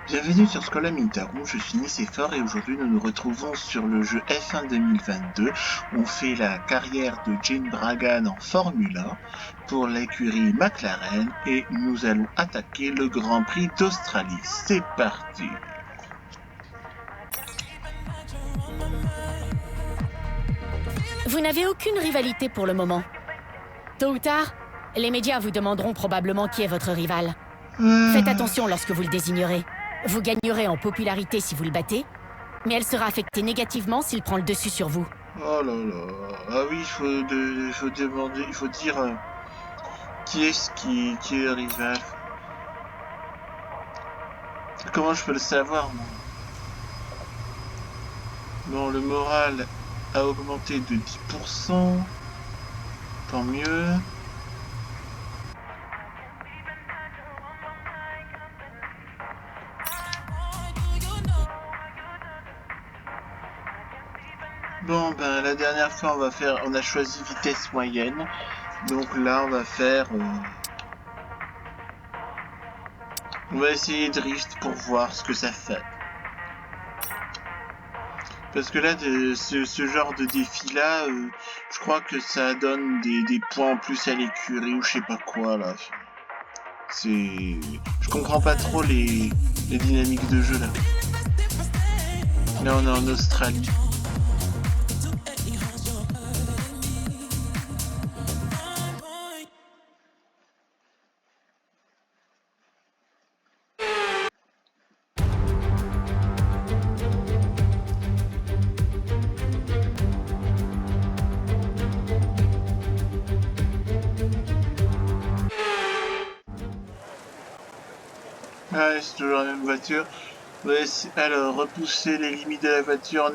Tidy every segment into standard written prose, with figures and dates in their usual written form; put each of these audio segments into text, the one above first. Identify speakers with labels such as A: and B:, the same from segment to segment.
A: Bienvenue sur Scolamintarum, je suis Nicéphore et aujourd'hui nous nous retrouvons sur le jeu F1 2022. On fait la carrière de Jane Dragan en Formule 1 pour l'écurie McLaren et nous allons attaquer le Grand Prix d'Australie. C'est parti!
B: Vous n'avez aucune rivalité pour le moment. Tôt ou tard, les médias vous demanderont probablement qui est votre rival. Faites attention lorsque vous le désignerez. Vous gagnerez en popularité si vous le battez, mais elle sera affectée négativement s'il prend le dessus sur vous.
A: Oh là là, ah oui, il faut demander, il faut dire qui est le rival. Comment je peux le savoir, moi? Bon, le moral a augmenté de 10%, tant mieux. Bon, ben la dernière fois on a choisi vitesse moyenne, donc là on va faire, on va essayer drift pour voir ce que ça fait. Parce que là, ce genre de défi-là, je crois que ça donne des points en plus à l'écurie ou je sais pas quoi, là. Je comprends pas trop les dynamiques de jeu, là. Là, on est en Australie. Ouais, c'est toujours la même voiture. Ouais, alors, repousser les limites de la voiture en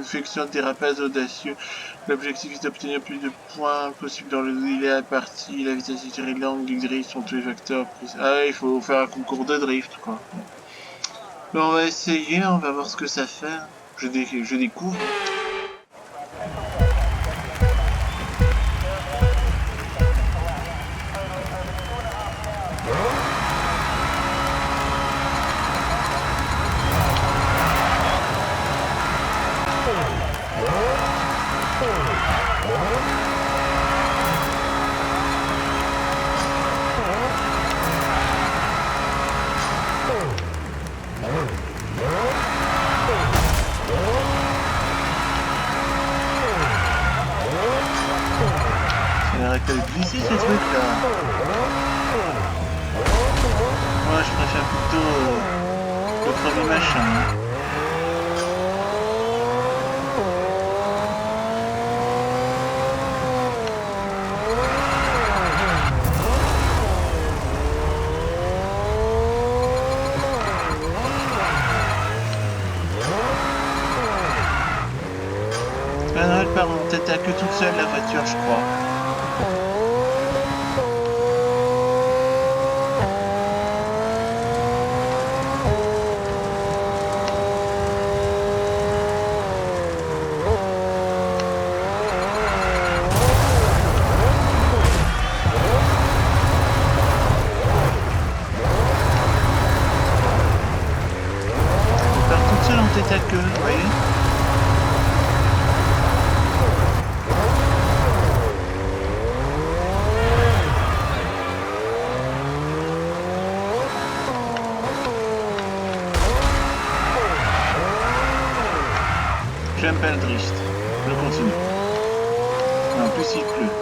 A: effectuant des dérapages audacieux. L'objectif est d'obtenir plus de points possible dans le délai à partie. La vitesse étirée, l'angle du drift sont tous les facteurs. Ah ouais, il faut faire un concours de drift, quoi. Bon, on va essayer, on va voir ce que ça fait. Je découvre. Ça glisser ce truc là. Moi je préfère plutôt le premier machin. Ah non, elle part en tête à queue toute seule la voiture, je crois. Tête à queue, vous voyez. J'aime pas le drift. Je continue. En plus il pleut.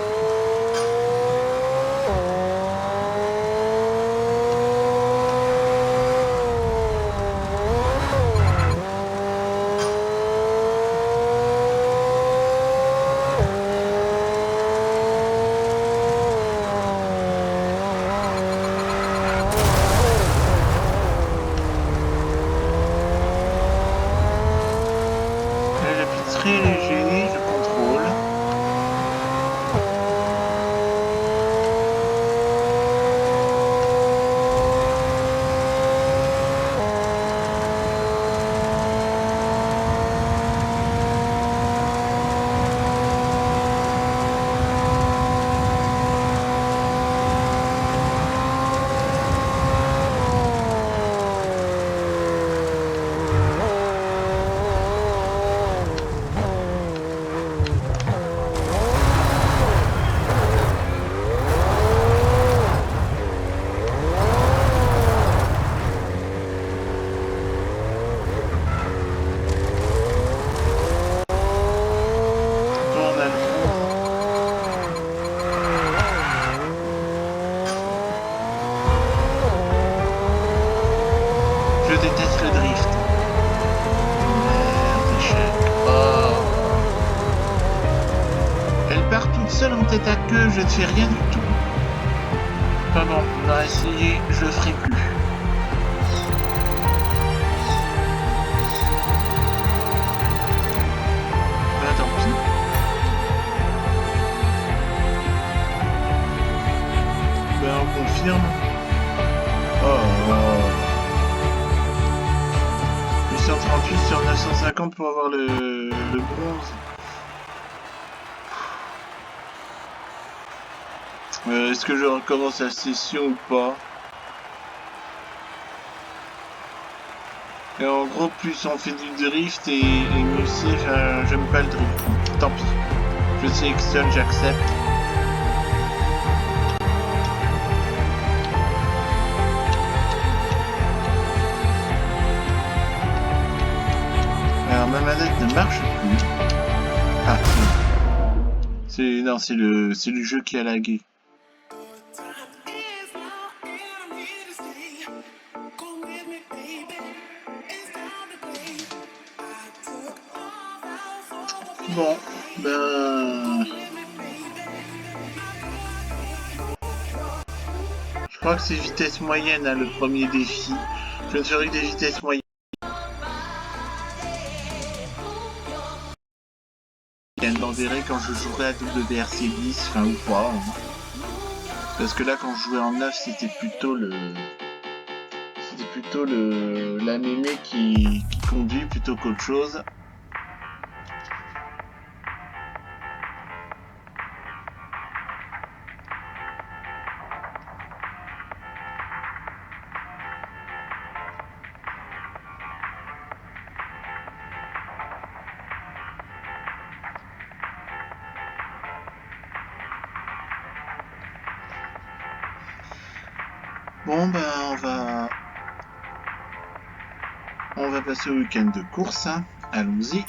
A: Très léger, je contrôle. Je déteste le drift. Merde, échec. Oh. Elle part toute seule en tête à queue, je ne fais rien du tout. Enfin bon, on a essayé, je le ferai plus. Ben tant pis. Ben on confirme. Oh. 838 sur 950 pour avoir le bronze. Est-ce que je recommence la session ou pas? Et en gros, plus on fait du drift et mieux c'est. Enfin, j'aime pas le drift. Tant pis. Je sélectionne, j'accepte. Alors ma manette ne marche plus. Ah, non, c'est le jeu qui a lagué. Bon, ben... Je crois que c'est vitesse moyenne, hein, le premier défi. Je ne ferai que des vitesses moyennes. On verra quand je jouerai à WRC 10, enfin ou pas. Hein. Parce que là, quand je jouais en 9, c'était plutôt la mémé qui conduit plutôt qu'autre chose. Bon ben on va passer au week-end de course, hein. Allons-y.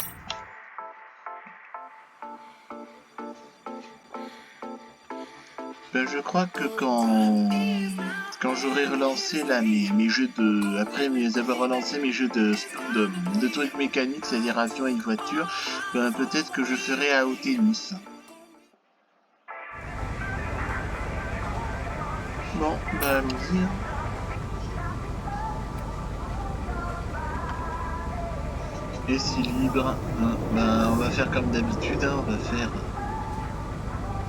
A: Ben je crois que quand j'aurai relancé là mes jeux de après avoir relancé mes jeux de trucs mécaniques, c'est-à-dire avion et voiture, ben peut-être que je ferai à au tennis. Bon, bah allons-y. Et c'est libre. Hein, bah, on va faire comme d'habitude, hein, on va faire...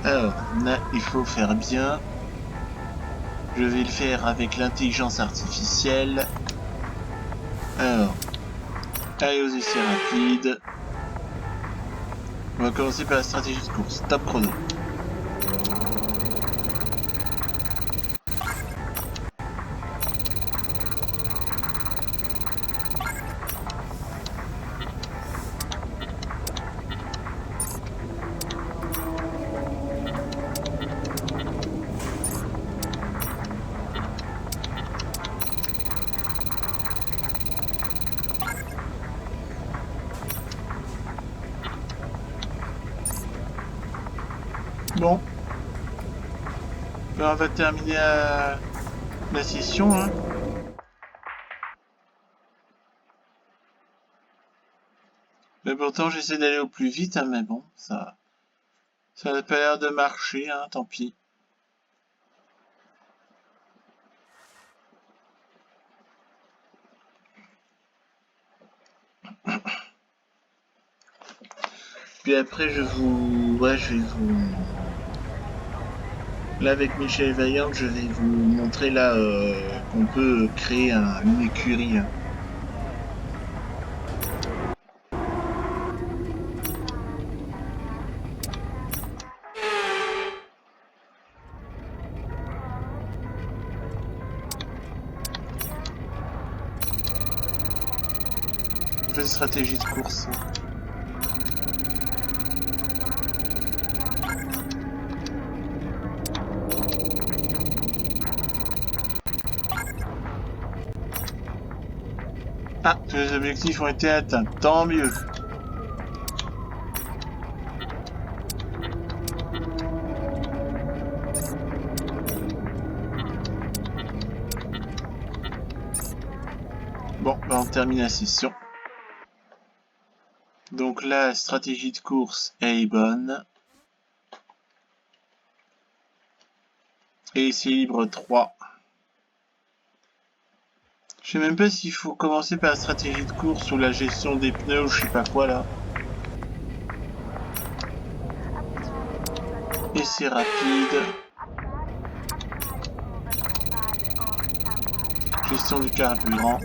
A: Alors, là, il faut faire bien. Je vais le faire avec l'intelligence artificielle. Alors, allez aux essais rapides. On va commencer par la stratégie de course. Top chrono. Bon. Ben, on va terminer la session, hein. Mais pourtant j'essaie d'aller au plus vite, hein, mais bon, ça n'a pas l'air de marcher, hein, tant pis. Puis après je vais vous... Là avec Michel Vaillant, je vais vous montrer là qu'on peut créer une écurie. Hein. On fait une stratégie de course. Ah, tous les objectifs ont été atteints, tant mieux. Bon, ben on termine la session. Donc la stratégie de course est bonne. Et c'est libre 3. Je sais même pas s'il faut commencer par la stratégie de course ou la gestion des pneus ou je sais pas quoi là. Et c'est rapide. Gestion du carburant.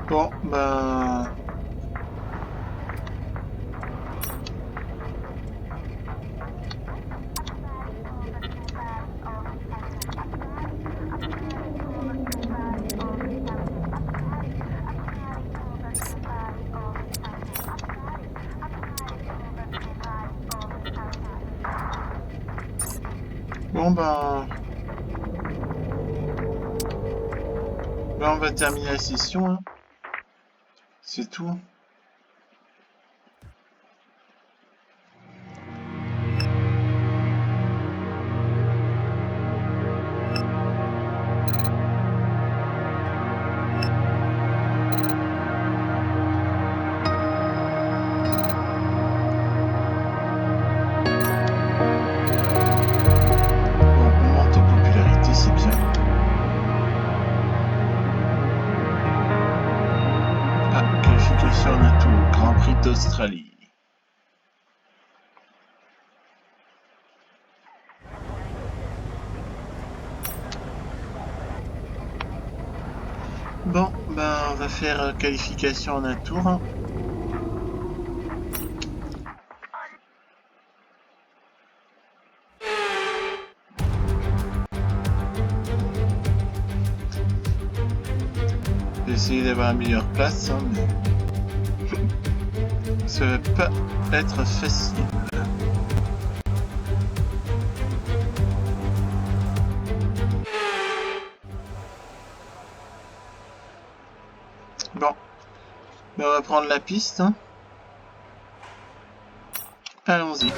A: Bon, ben... Bon, ben... Ben, on va terminer la session, hein. C'est tout. Bon, on monte en popularité, c'est bien. Ah, qualification en un tour. Grand Prix d'Australie. Bon, ben on va faire qualification en un tour. Hein. Je vais essayer d'avoir une meilleure place, hein, mais ça va pas être facile. Bon, ben, on va prendre la piste. Hein. Allons-y.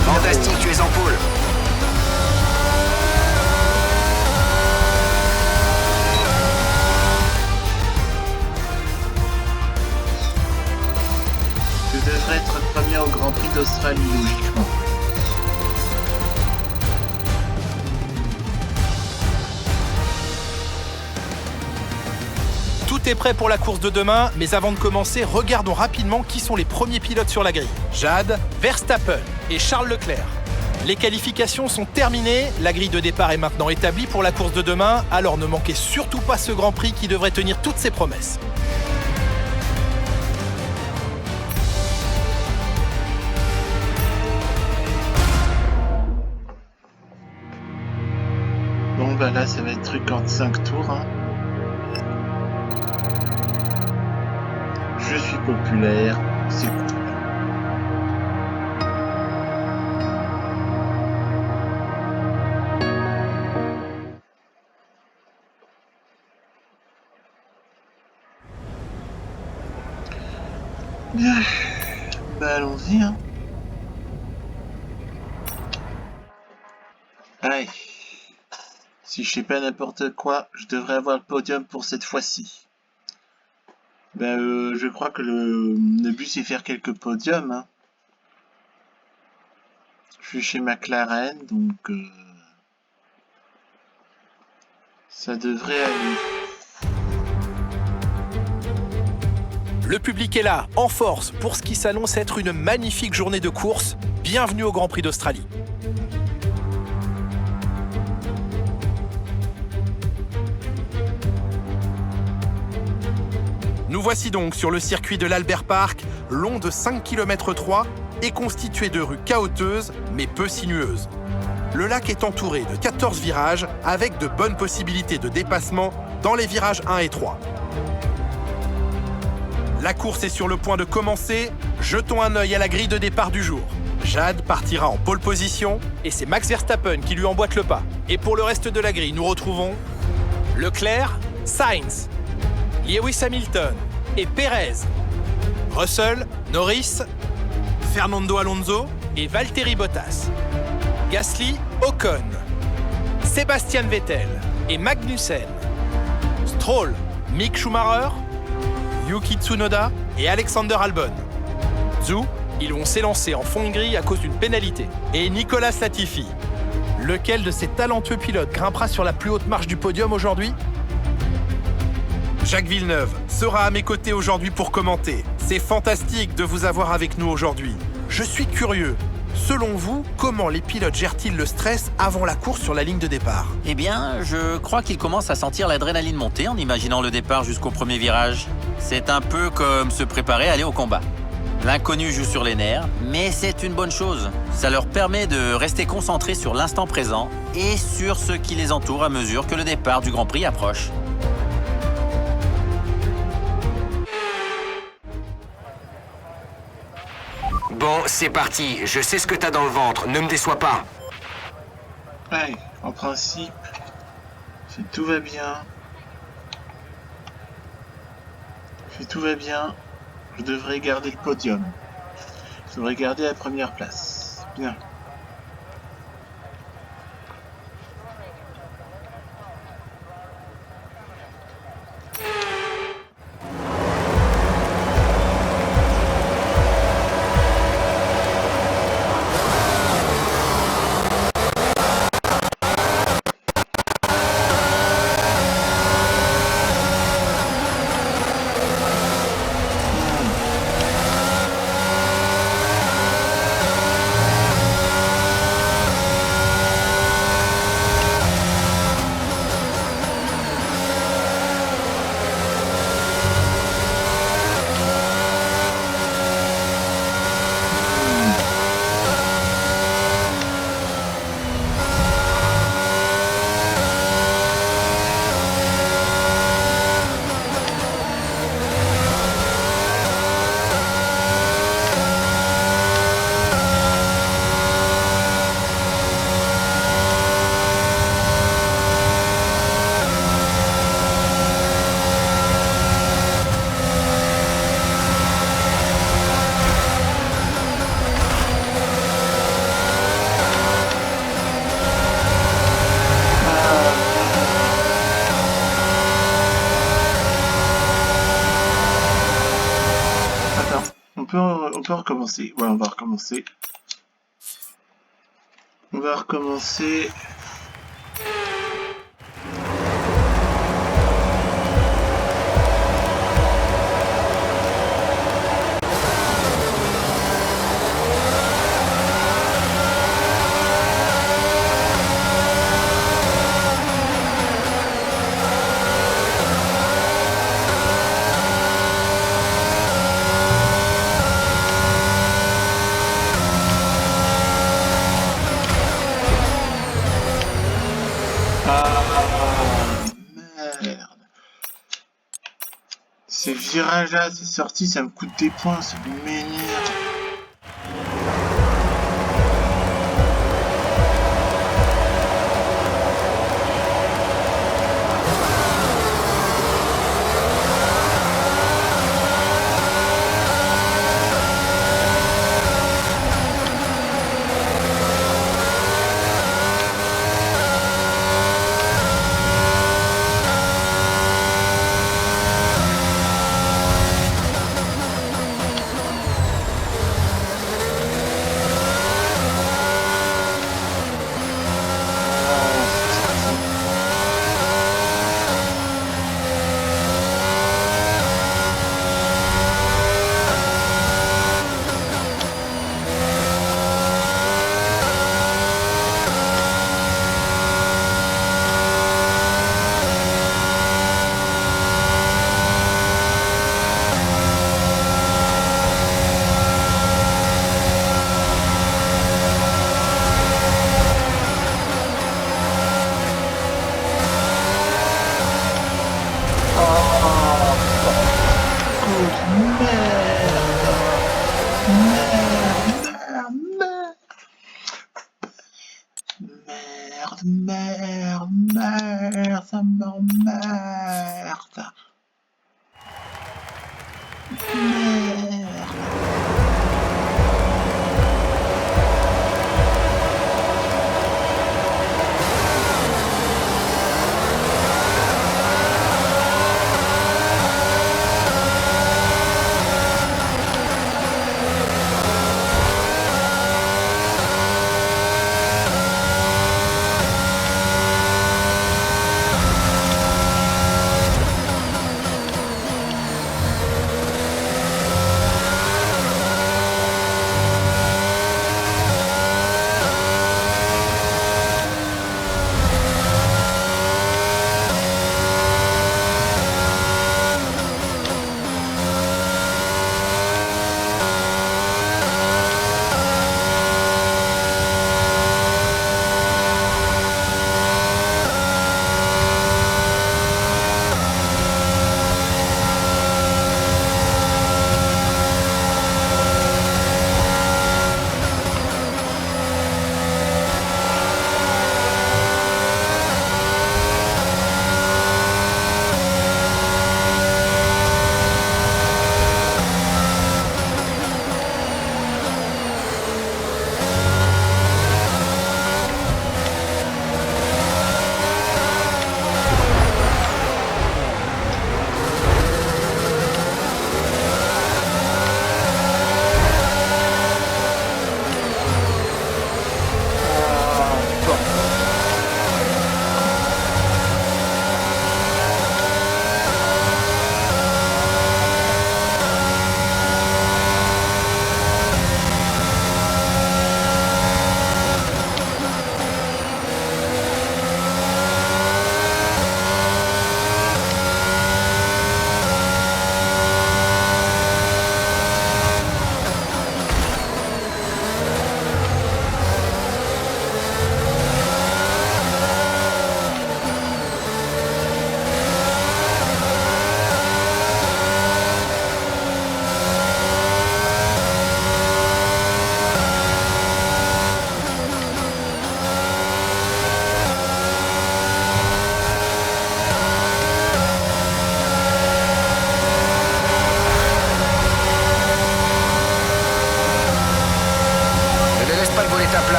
C: Fantastique, tu es en pôle.
A: Je devrais être premier au Grand Prix d'Australie, logiquement.
D: Tout est prêt pour la course de demain, mais avant de commencer, regardons rapidement qui sont les premiers pilotes sur la grille. Jade, Verstappen et Charles Leclerc. Les qualifications sont terminées, la grille de départ est maintenant établie pour la course de demain, alors ne manquez surtout pas ce Grand Prix qui devrait tenir toutes ses promesses.
A: bah là, ça va être truc en 5 tours. Hein. Je suis populaire, c'est cool. Bien, bah allons-y. Hein. Allez, si je fais pas n'importe quoi, je devrais avoir le podium pour cette fois-ci. Je crois que le but c'est faire quelques podiums. Hein. Je suis chez McLaren, donc ça devrait aller.
D: Le public est là, en force, pour ce qui s'annonce être une magnifique journée de course. Bienvenue au Grand Prix d'Australie. Nous voici donc sur le circuit de l'Albert Park, long de 5 km 3 et constitué de rues chaotieuses mais peu sinueuses. Le lac est entouré de 14 virages avec de bonnes possibilités de dépassement dans les virages 1 et 3. La course est sur le point de commencer. Jetons un œil à la grille de départ du jour. Jade partira en pole position et c'est Max Verstappen qui lui emboîte le pas. Et pour le reste de la grille, nous retrouvons Leclerc, Sainz, Lewis Hamilton et Perez, Russell, Norris, Fernando Alonso et Valtteri Bottas, Gasly, Ocon, Sebastian Vettel et Magnussen, Stroll, Mick Schumacher, Yuki Tsunoda et Alexander Albon. Zhou, ils vont s'élancer en fond de grille à cause d'une pénalité. Et Nicolas Latifi. Lequel de ces talentueux pilotes grimpera sur la plus haute marche du podium aujourd'hui ? Jacques Villeneuve sera à mes côtés aujourd'hui pour commenter. C'est fantastique de vous avoir avec nous aujourd'hui. Je suis curieux. Selon vous, comment les pilotes gèrent-ils le stress avant la course sur la ligne de départ ?
E: Eh bien, je crois qu'ils commencent à sentir l'adrénaline monter en imaginant le départ jusqu'au premier virage. C'est un peu comme se préparer à aller au combat. L'inconnu joue sur les nerfs, mais c'est une bonne chose. Ça leur permet de rester concentrés sur l'instant présent et sur ce qui les entoure à mesure que le départ du Grand Prix approche.
C: Bon, c'est parti. Je sais ce que t'as dans le ventre. Ne me déçois pas.
A: Ouais, en principe, si tout va bien, je devrais garder le podium. Je devrais garder la première place. Bien. On peut recommencer. Ouais, on va recommencer. On va recommencer. virage là, c'est sorti, ça me coûte des points, ça m'énerve. Merde, ça m'emmerde. Merde.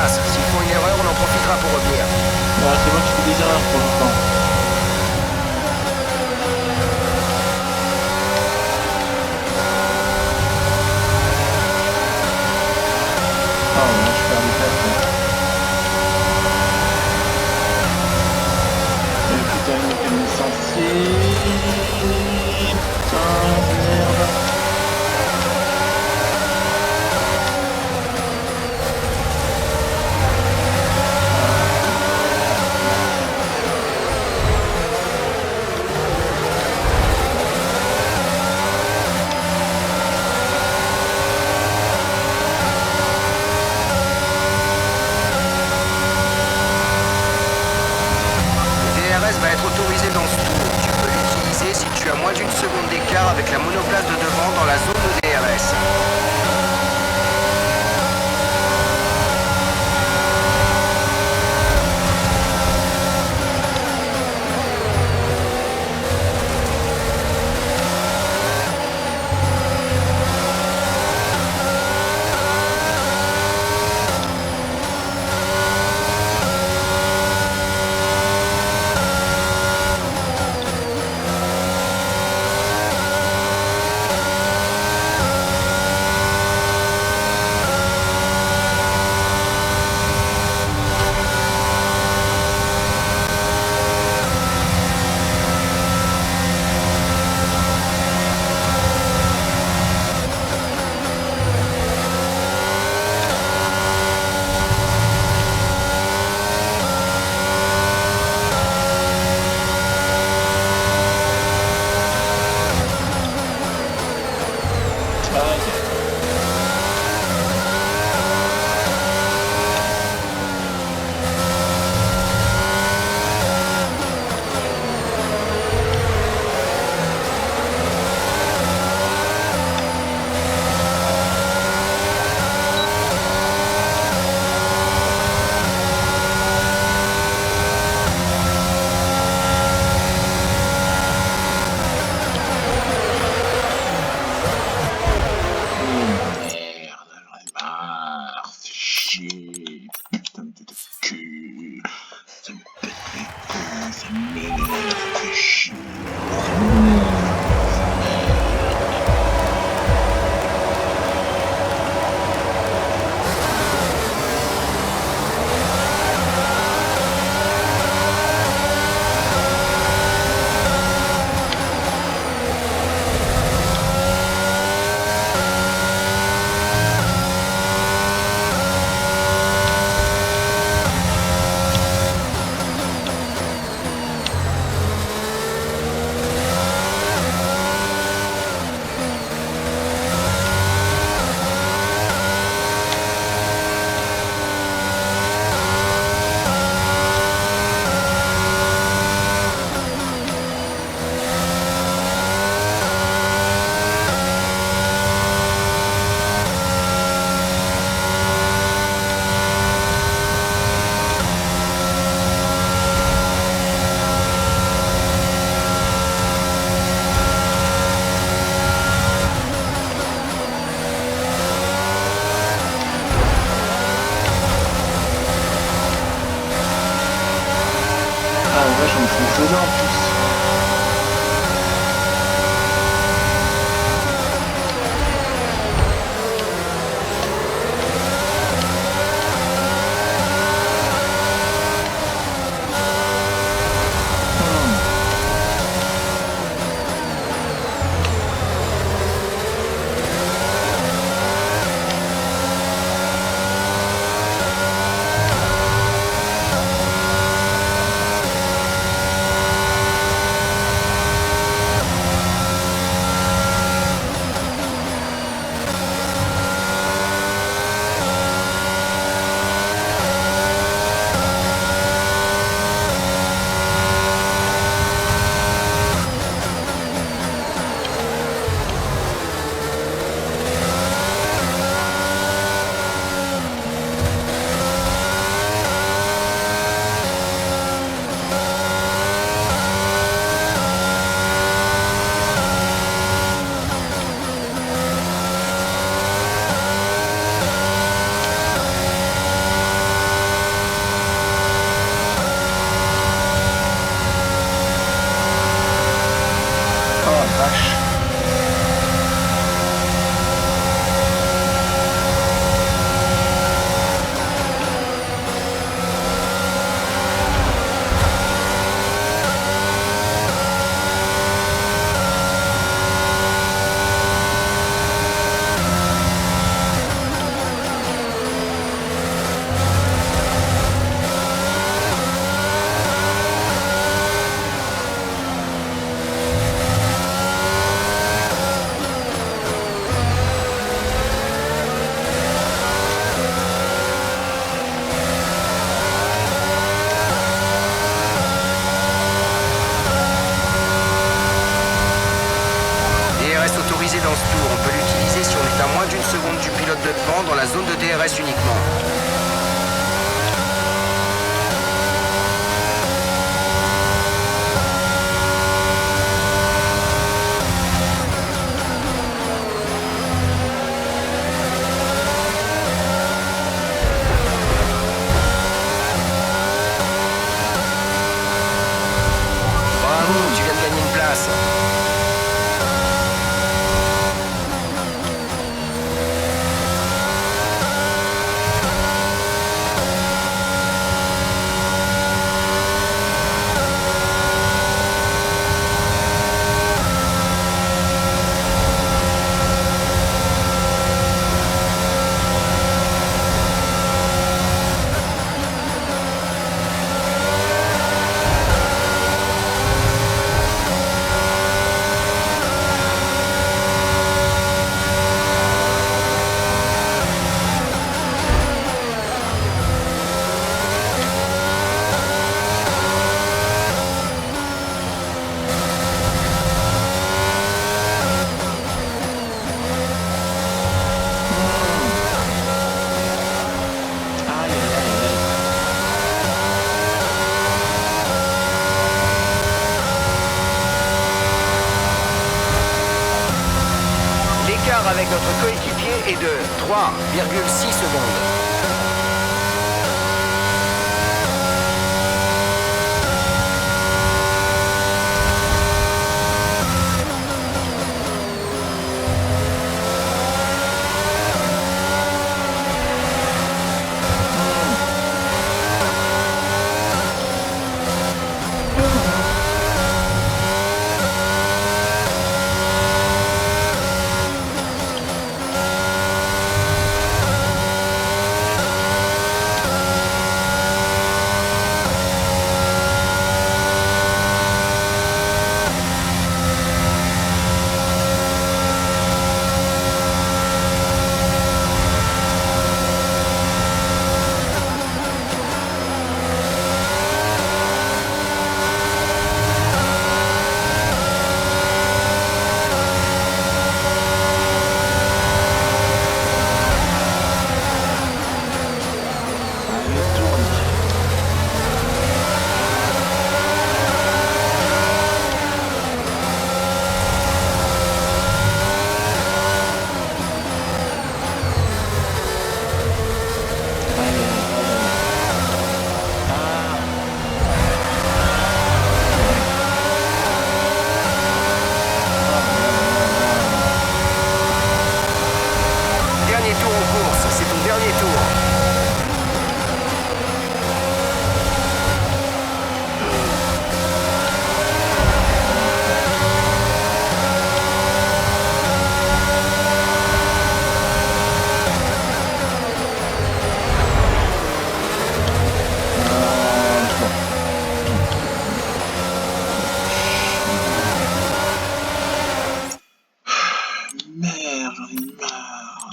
C: S'ils font une erreur, on en profitera pour revenir.
A: Ouais, c'est moi qui fais des erreurs pour l'instant. Oh non, je perds des places. Et putain, il est licencié. Putain, merde. faisant en plus.
C: Dans ce tour, on peut l'utiliser si on est à moins d'une seconde du pilote de devant dans la zone de DRS uniquement. Bravo, tu viens de gagner une place. L'écart avec notre coéquipier est de 3,6 secondes.
A: Merde, j'en ai marre.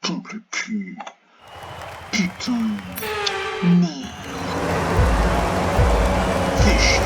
A: Pompe le cul. Putain. Merde. Fais chier.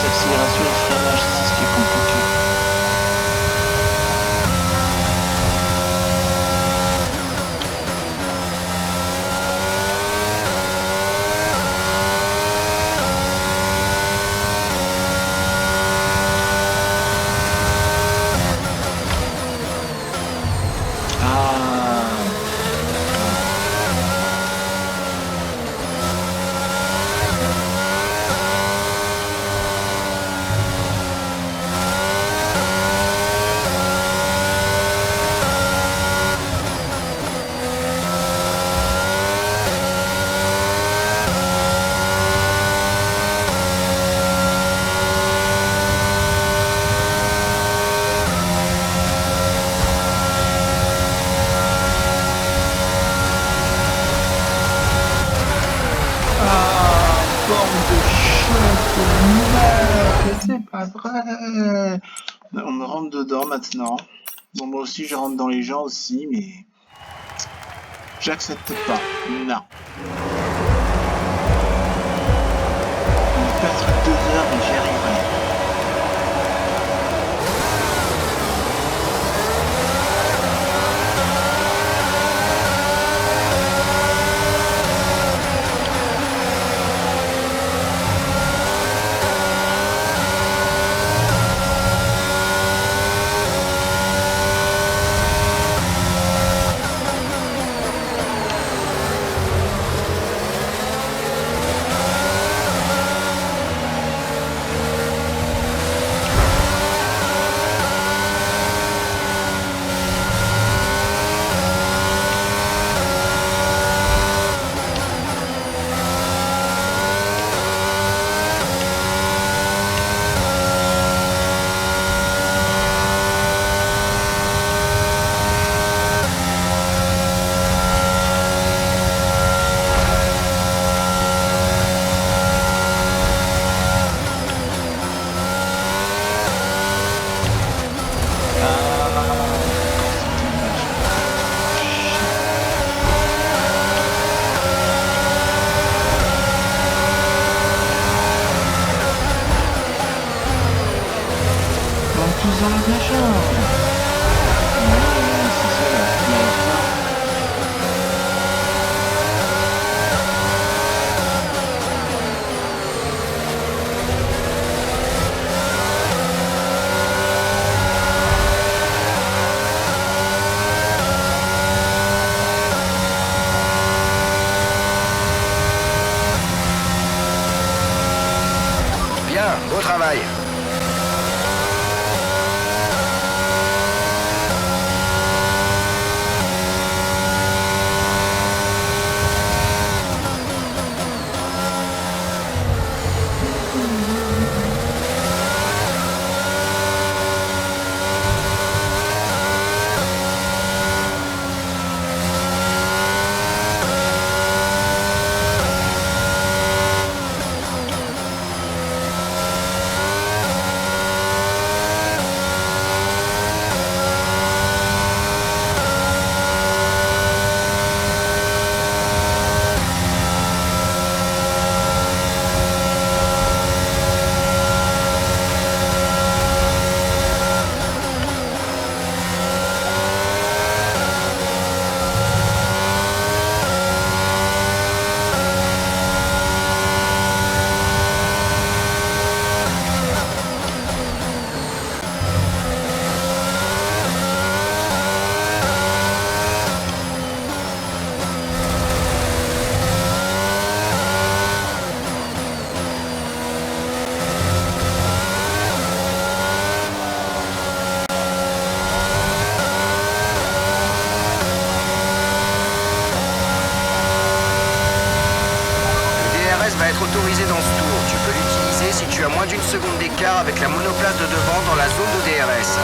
A: Accélération et freinage, c'est ce qui est compliqué. C'est pas vrai. On me rentre dedans maintenant. Bon, moi aussi je rentre dans les gens aussi, mais j'accepte pas. Non. On passe 2 heures dans le machin. Ouais, c'est ça, là.
C: Bien, beau travail. Va être autorisé dans ce tour. Tu peux l'utiliser si tu as moins d'une seconde d'écart avec la monoplace de devant dans la zone de DRS.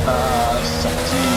A: Ah, sorti.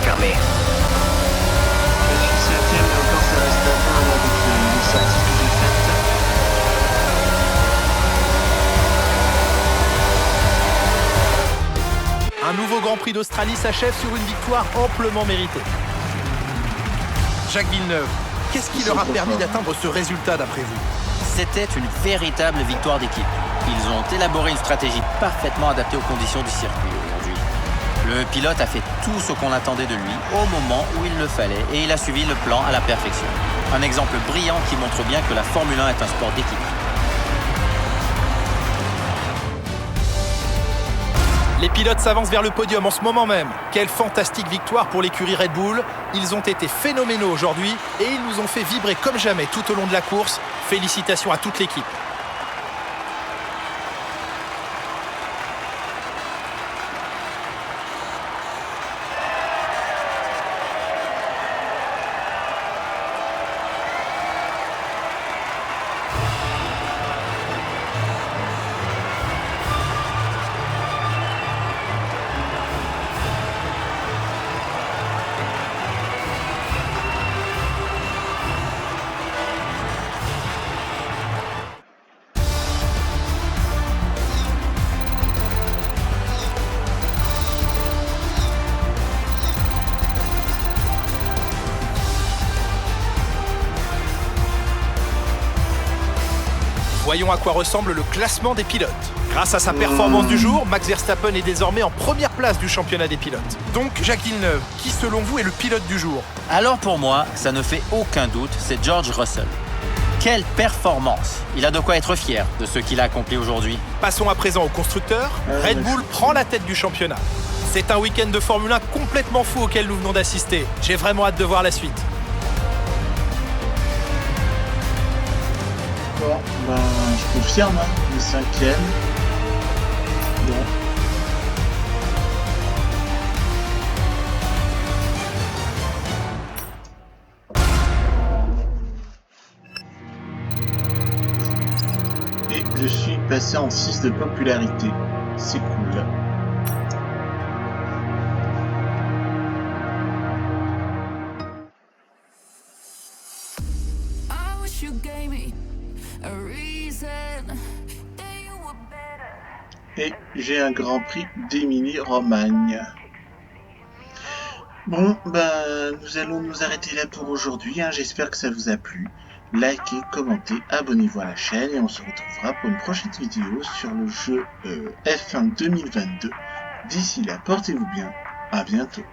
C: fermé.
A: Je suis 7ème, mais encore ça reste à voir avec les sorties que j'ai faites.
D: Un nouveau Grand Prix d'Australie s'achève sur une victoire amplement méritée. Jacques Villeneuve, qu'est-ce qui leur a permis d'atteindre ce résultat d'après vous?
E: C'était une véritable victoire d'équipe. Ils ont élaboré une stratégie parfaitement adaptée aux conditions du circuit aujourd'hui. Le pilote a fait tout ce qu'on attendait de lui au moment où il le fallait et il a suivi le plan à la perfection. Un exemple brillant qui montre bien que la Formule 1 est un sport d'équipe.
D: Les pilotes s'avancent vers le podium en ce moment même. Quelle fantastique victoire pour l'écurie Red Bull. Ils ont été phénoménaux aujourd'hui et ils nous ont fait vibrer comme jamais tout au long de la course. Félicitations à toute l'équipe. Voyons à quoi ressemble le classement des pilotes. Grâce à sa performance du jour, Max Verstappen est désormais en première place du championnat des pilotes. Donc, Jacques Villeneuve, qui selon vous est le pilote du jour?
E: Alors pour moi, ça ne fait aucun doute, c'est George Russell. Quelle performance! Il a de quoi être fier de ce qu'il a accompli aujourd'hui.
D: Passons à présent au constructeur. Red Bull prend la tête du championnat. C'est un week-end de Formule 1 complètement fou auquel nous venons d'assister. J'ai vraiment hâte de voir la suite.
A: Bon, ben, je confirme, hein, le 5ème. Bon. Et je suis passé en 6 de popularité. C'est cool. Et j'ai un Grand Prix d'Émilie-Romagne. Bon, ben, nous allons nous arrêter là pour aujourd'hui. Hein. J'espère que ça vous a plu. Likez, commentez, abonnez-vous à la chaîne et on se retrouvera pour une prochaine vidéo sur le jeu F1 2022. D'ici là, portez-vous bien. À bientôt.